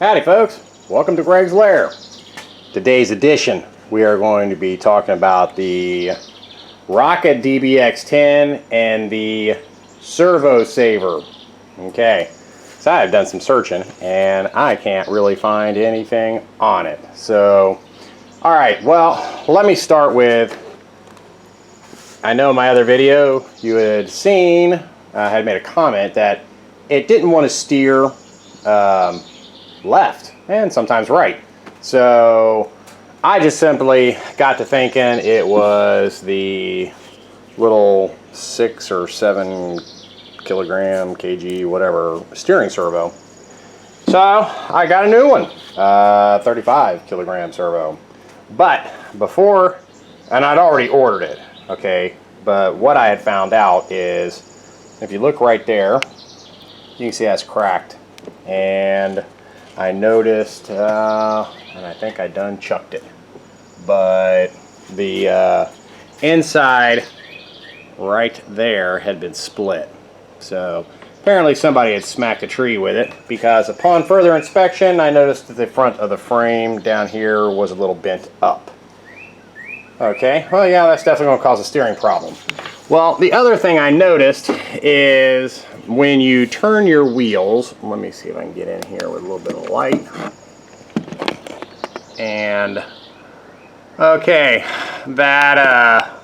Howdy folks, welcome to Greg's Lair. Today's edition we are going to be talking about the Rocket DBX-10 and the Servo Saver. Okay, so I've done some searching and I can't really find anything on it. So, alright, well, let me start with, I know my other video you had seen, had made a comment that it didn't want to steer left and sometimes right. So I just simply got to thinking it was the little 6 or 7 kilogram, kg, whatever steering servo. So I got a new one, 35 kilogram servo. But before, and I'd already ordered it, okay, but what I had found out is if you look right there, you can see that's cracked. And I noticed, and I think I done chucked it, but the inside right there had been split. So apparently somebody had smacked a tree with it, because upon further inspection I noticed that the front of the frame down here was a little bent up. Okay, well yeah, that's definitely going to cause a steering problem. Well, the other thing I noticed is when you turn your wheels, let me see if I can get in here with a little bit of light. And okay, that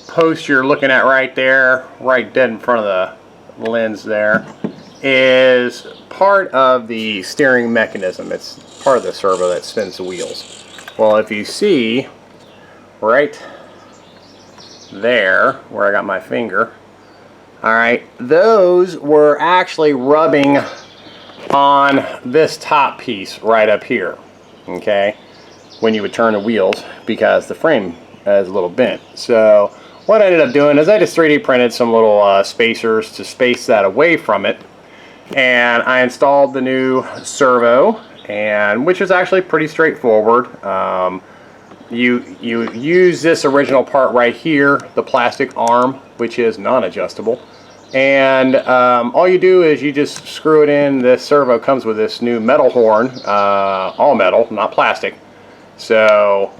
post you're looking at right there, right dead in front of the lens there, is part of the steering mechanism. It's part of the servo that spins the wheels. Well, if you see right there where I got my finger, alright, those were actually rubbing on this top piece right up here, okay, when you would turn the wheels, because the frame is a little bent. So what I ended up doing is I just 3D printed some little spacers to space that away from it, and I installed the new servo, and which is actually pretty straightforward. You use this original part right here, the plastic arm, which is non-adjustable, and all you do is you just screw it in. This servo comes with this new metal horn, all metal, not plastic. So,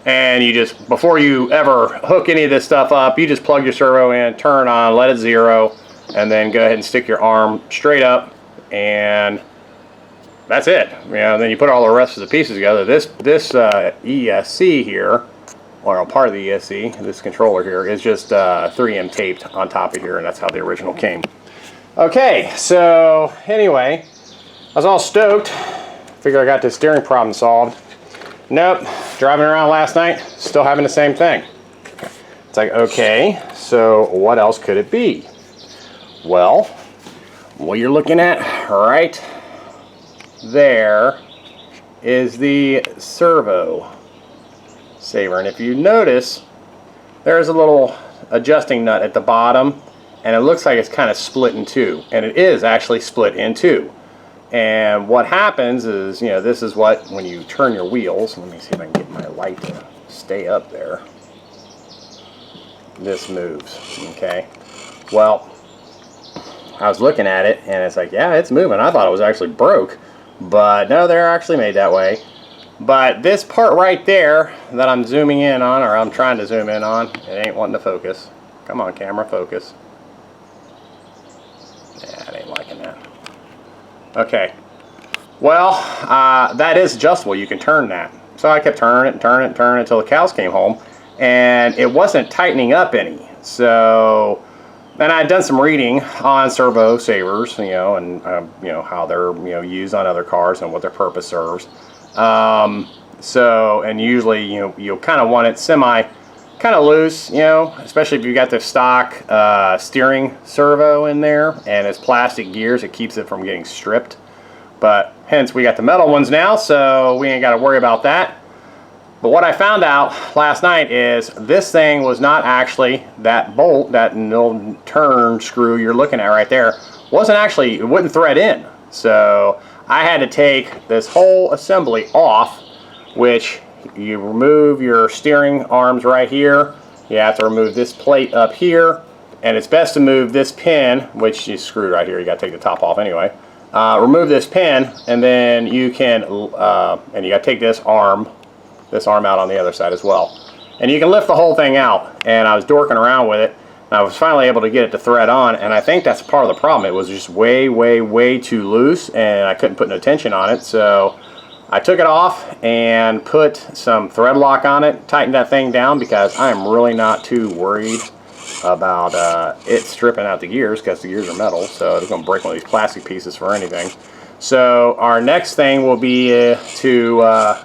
and you just, before you ever hook any of this stuff up, you just plug your servo in, turn it on, let it zero, and then go ahead and stick your arm straight up, and that's it. You know, then you put all the rest of the pieces together. This ESC here, or part of the ESC, this controller here, is just 3M taped on top of here, and that's how the original came. Okay, so anyway, I was all stoked. Figured I got this steering problem solved. Nope, driving around last night, still having the same thing. It's like, okay, so what else could it be? Well, what you're looking at right there is the Servo Saver, and if you notice, there's a little adjusting nut at the bottom, and it looks like it's kind of split in two, and it is actually split in two. And what happens is, you know, this is what, when you turn your wheels, let me see if I can get my light to stay up there, this moves. Okay, well, I was looking at it and it's like, yeah, it's moving. I thought it was actually broke, but no, they're actually made that way. But this part right there that I'm zooming in on, or I'm trying to zoom in on, it ain't wanting to focus. Come on, camera, focus. Yeah, it ain't liking that. Okay, well, that is adjustable. You can turn that. So I kept turning it and turning it and turning it until the cows came home, and it wasn't tightening up any. So, and I had done some reading on servo savers, you know, and you know, how they're, you know, used on other cars and what their purpose serves. So, and usually, you know, you'll kind of want it kind of loose, you know, especially if you got the stock steering servo in there and it's plastic gears, it keeps it from getting stripped. But hence we got the metal ones now, so we ain't got to worry about that. But what I found out last night is this thing was not actually, that bolt, that no turn screw you're looking at right there, wasn't actually, it wouldn't thread in. So I had to take this whole assembly off, which you remove your steering arms right here. You have to remove this plate up here, and it's best to move this pin, which is screwed right here. You got to take the top off anyway. remove this pin, and then you can, and you got to take this arm out on the other side as well. And you can lift the whole thing out. And I was dorking around with it, and I was finally able to get it to thread on, and I think that's part of the problem. It was just way, way, way too loose, and I couldn't put no tension on it. So I took it off and put some thread lock on it, tightened that thing down, because I am really not too worried about it stripping out the gears, because the gears are metal, so it's going to break one of these plastic pieces for anything. So our next thing will be to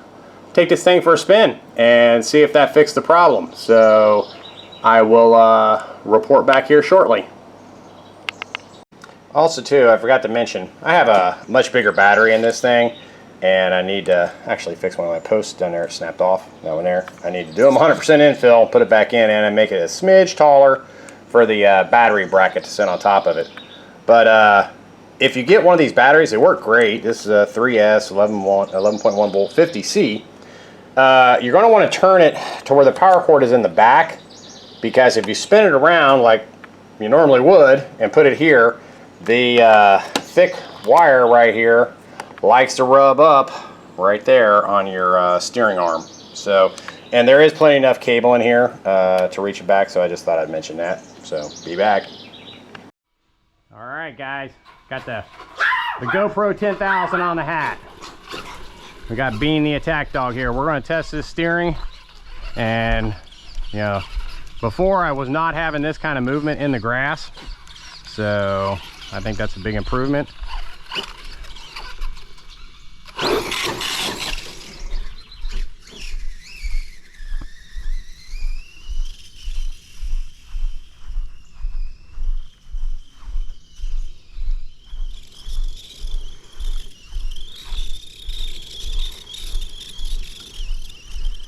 take this thing for a spin and see if that fixed the problem. So I will report back here shortly. Also too, I forgot to mention, I have a much bigger battery in this thing, and I need to actually fix one of my posts down there. It snapped off, that one there. I need to do them 100% infill, put it back in, and make it a smidge taller for the battery bracket to sit on top of it. But if you get one of these batteries, they work great. This is a 3S 11.1 volt 50C. You're going to want to turn it to where the power cord is in the back, because if you spin it around like you normally would and put it here, the thick wire right here likes to rub up right there on your steering arm. So, and there is plenty enough cable in here to reach it back, so I just thought I'd mention that. So, be back. All right, guys, got the GoPro 10,000 on the hat. We got Bean the attack dog here. We're going to test this steering, and you know, before I was not having this kind of movement in the grass, so I think that's a big improvement.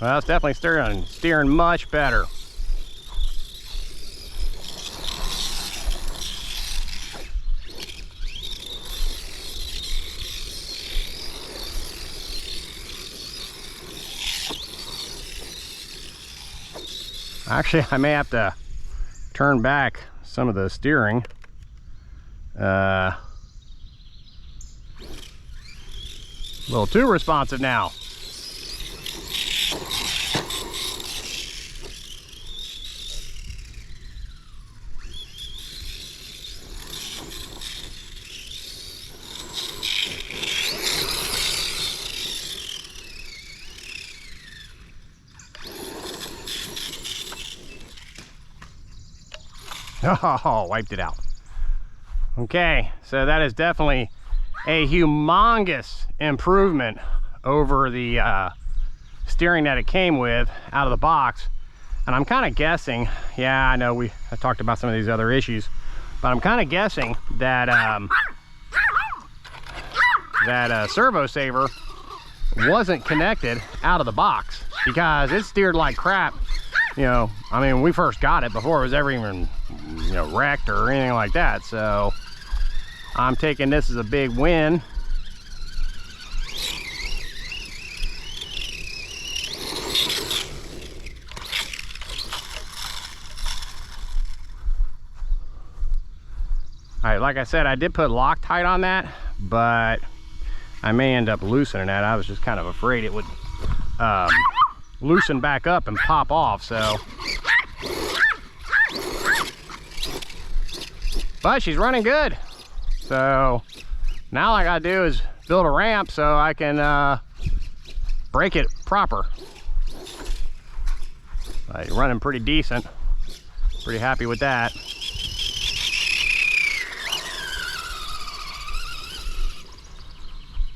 Well, it's definitely steering much better. Actually, I may have to turn back some of the steering. A little too responsive now. Oh, wiped it out. Okay, so that is definitely a humongous improvement over the steering that it came with out of the box. And I'm kind of guessing, yeah, I know I talked about some of these other issues, but I'm kind of guessing that Servo Saver wasn't connected out of the box, because it steered like crap. You know, I mean, when we first got it, before it was ever even, you know, wrecked or anything like that. So I'm taking this as a big win. All right, like I said, I did put Loctite on that, but I may end up loosening that. I was just kind of afraid it would loosen back up and pop off. So, but she's running good. So now all I gotta do is build a ramp so I can brake it proper. Running pretty decent. Pretty happy with that.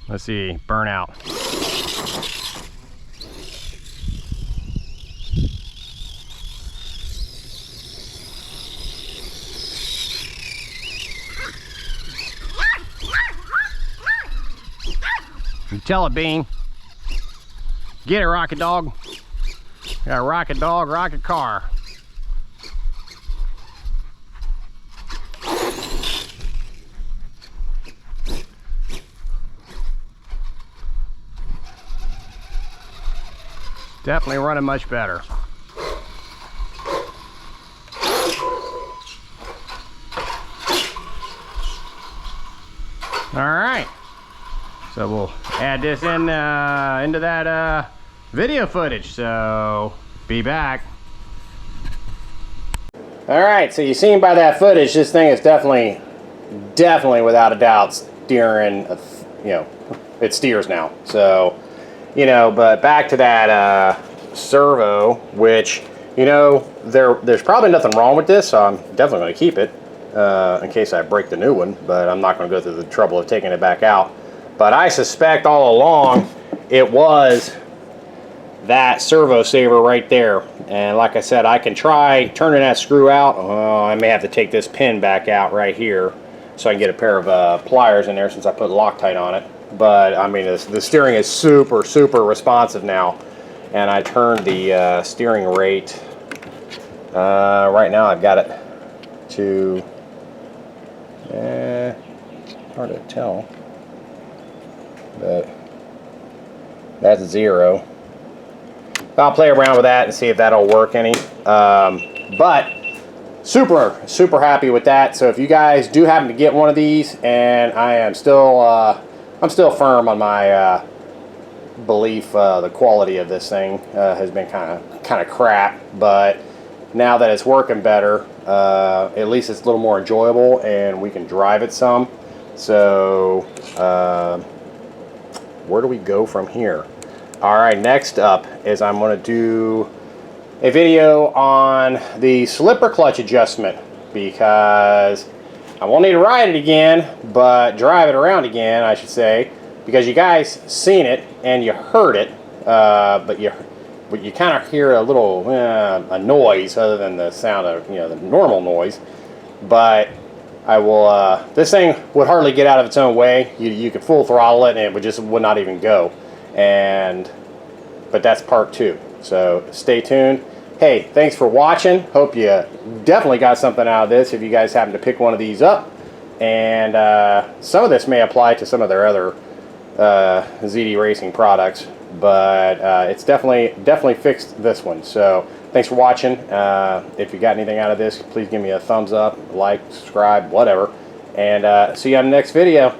Let's see, burnout. You tell it, Bean. Get it, Rocket Dog. Got a Rocket Dog, Rocket Car. Definitely running much better. All right. So we'll add this in into that video footage. So be back. All right, so you've seen by that footage, this thing is definitely without a doubt steering. You know, it steers now. So, you know, but back to that servo, which, you know, there's probably nothing wrong with this, so I'm definitely going to keep it in case I break the new one, but I'm not going to go through the trouble of taking it back out. But I suspect all along it was that Servo Saver right there. And like I said, I can try turning that screw out. Oh, I may have to take this pin back out right here so I can get a pair of pliers in there since I put Loctite on it. But I mean, the steering is super responsive now. And I turned the steering rate. Right now I've got it to, hard to tell, but that's 0. I'll play around with that and see if that'll work any. But super happy with that. So if you guys do happen to get one of these, and I am still I'm still firm on my belief the quality of this thing has been kind of crap, but now that it's working better, at least it's a little more enjoyable and we can drive it some. So where do we go from here? Alright, next up is I'm going to do a video on the slipper clutch adjustment, because I won't need to ride it again, but drive it around again, I should say, because you guys seen it and you heard it, but you kind of hear a little a noise other than the sound of, you know, the normal noise. But I will. This thing would hardly get out of its own way. You could full throttle it and it would not even go. But that's part 2. So stay tuned. Hey, thanks for watching. Hope you definitely got something out of this if you guys happen to pick one of these up. And some of this may apply to some of their other ZD Racing products, but it's definitely fixed this one. So thanks for watching. If you got anything out of this, please give me a thumbs up, like, subscribe, whatever. And see you on the next video.